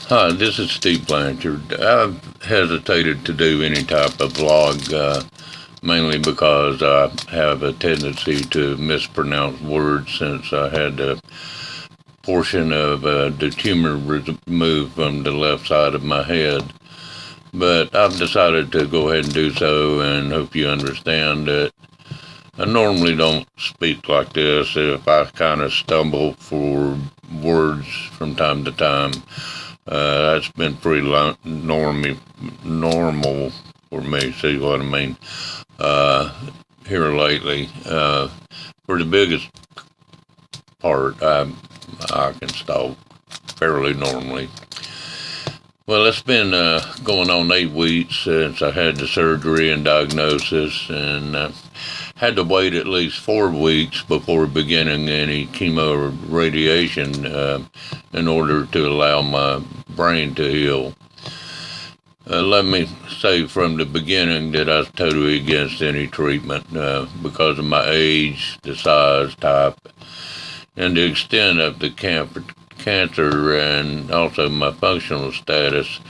Hi, this is Steve Blanchard. I've hesitated to do any type of vlog, mainly because I have a tendency to mispronounce words since I had a portion of the tumor removed from the left side of my head. But I've decided to go ahead and do so, and hope you understand that I normally don't speak like this. If I kind of stumble for words from time to time, that's been pretty normal for me. See what I mean? Uh, Here lately, for the biggest part, I can talk fairly normally. Well, it's been going on 8 weeks since I had the surgery and diagnosis, and had to wait at least 4 weeks before beginning any chemo or radiation in order to allow my brain to heal. Let me say from the beginning that I was totally against any treatment because of my age, the size, type, and the extent of the cancer, and also my functional status.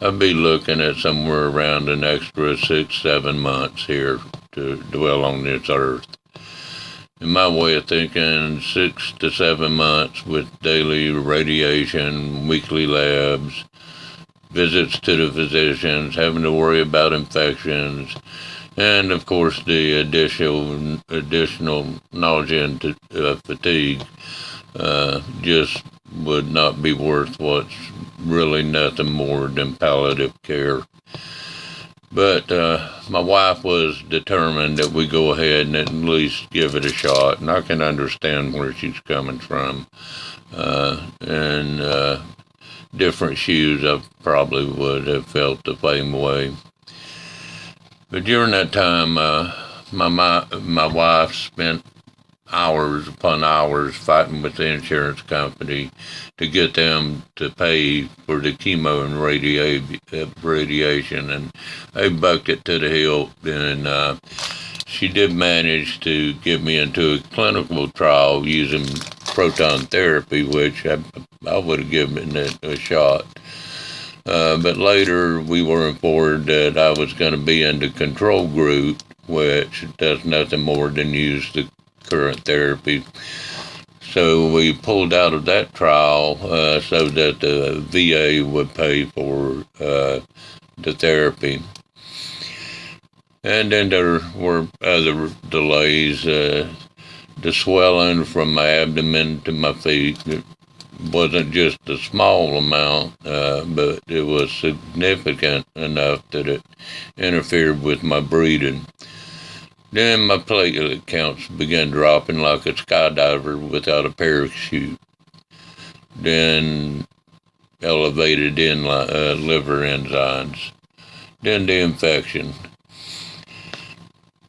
I'd be looking at somewhere around an extra 6-7 months here to dwell on this earth. In my way of thinking, 6 to 7 months with daily radiation, weekly labs, visits to the physicians, having to worry about infections, and of course the additional nausea and fatigue just would not be worth what's really nothing more than palliative care. But my wife was determined that we go ahead and at least give it a shot, and I can understand where she's coming from. And different shoes, I probably would have felt the same way. But during that time, my wife spent hours upon hours fighting with the insurance company to get them to pay for the chemo and radiation, and they bucked it to the hilt. And she did manage to get me into a clinical trial using proton therapy, which I would have given it a shot. But later we were informed that I was going to be in the control group, which does nothing more than use the current therapy. So we pulled out of that trial so that the VA would pay for the therapy. And then there were other delays. The swelling from my abdomen to my feet wasn't just a small amount, but it was significant enough that it interfered with my breathing. Then my platelet counts began dropping like a skydiver without a parachute. Then elevated liver enzymes. Then the infection.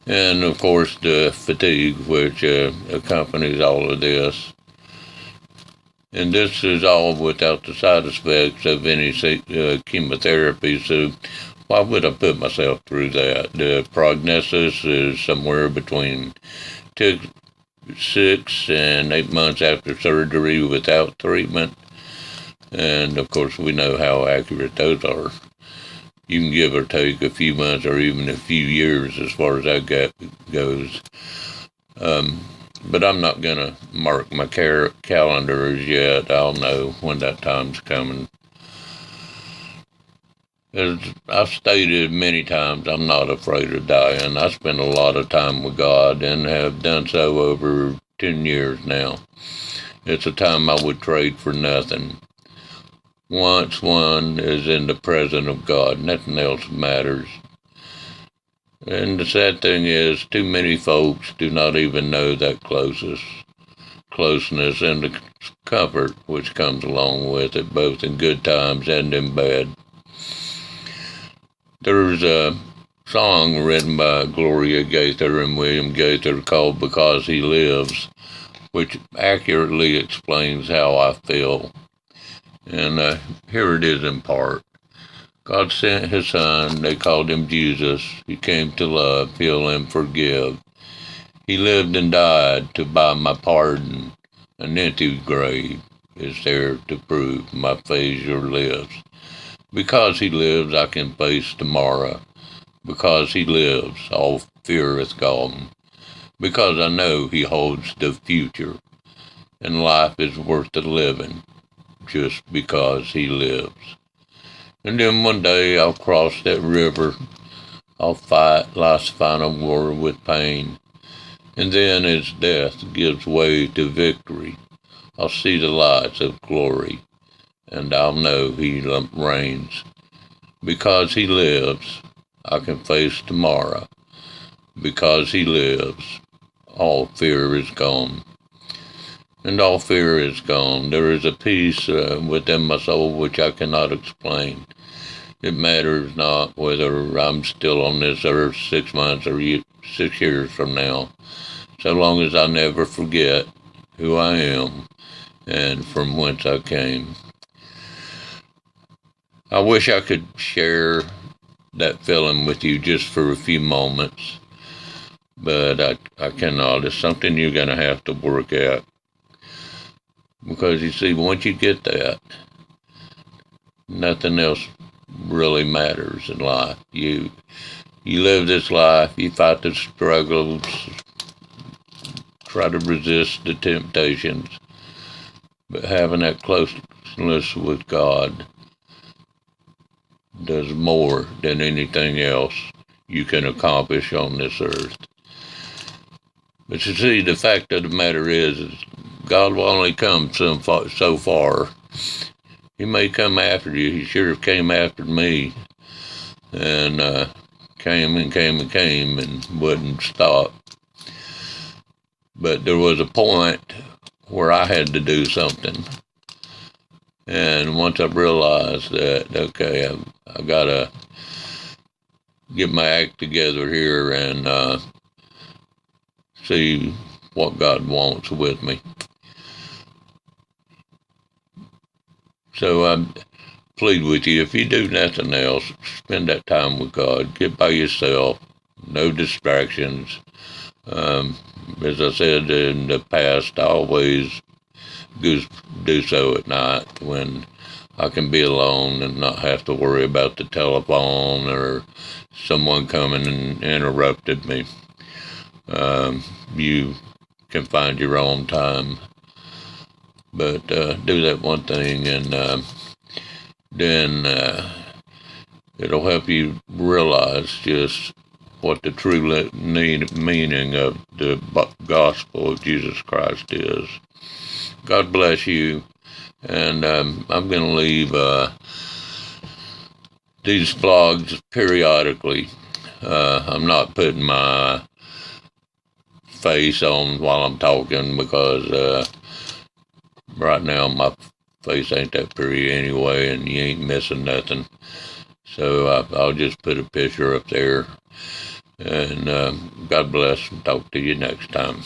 And of course the fatigue, which accompanies all of this. And this is all without the side effects of any chemotherapy, so why would I put myself through that? The prognosis is somewhere between 6 and 8 months after surgery without treatment. And of course we know how accurate those are. You can give or take a few months or even a few years as far as that goes. But I'm not going to mark my calendar as yet. I'll know when that time's coming. As I've stated many times, I'm not afraid of dying. I spend a lot of time with God and have done so over 10 years now. It's a time I would trade for nothing. Once one is in the presence of God, nothing else matters. And the sad thing is, too many folks do not even know that closeness and the comfort which comes along with it, both in good times and in bad. There's a song written by Gloria Gaither and William Gaither called "Because He Lives," which accurately explains how I feel. And here it is in part. God sent his son, they called him Jesus. He came to love, heal, and forgive. He lived and died to buy my pardon, an empty grave. is there to prove my Savior lives. Because he lives, I can face tomorrow. Because he lives, all fear is gone. Because I know he holds the future, and life is worth the living just because he lives. And then one day I'll cross that river. I'll fight life's final war with pain. And then as death gives way to victory, I'll see the lights of glory, and I'll know he reigns. Because he lives, I can face tomorrow. Because he lives, all fear is gone. And all fear is gone. There is a peace within my soul which I cannot explain. It matters not whether I'm still on this earth 6 months or 6 years from now, so long as I never forget who I am and from whence I came. I wish I could share that feeling with you just for a few moments, but I cannot. It's something you're going to have to work at. Because you see, once you get that, nothing else really matters in life. You live this life, you fight the struggles, try to resist the temptations, but having that closeness with God does more than anything else you can accomplish on this earth. But you see, the fact of the matter is God will only come so far. He may come after you. He sure came after me, and came and came and came and wouldn't stop. But there was a point where I had to do something. And once I realized that, okay, I got to get my act together here and see what God wants with me. So I plead with you, if you do nothing else, spend that time with God. Get by yourself. No distractions. As I said in the past, I always do so at night when I can be alone and not have to worry about the telephone or someone coming and interrupted me. You can find your own time. But do that one thing, and then it'll help you realize just what the true meaning of the gospel of Jesus Christ is. God bless you, and I'm going to leave these vlogs periodically. I'm not putting my face on while I'm talking because right now my face ain't that pretty anyway, and you ain't missing nothing. So I'll just put a picture up there, and God bless, and talk to you next time.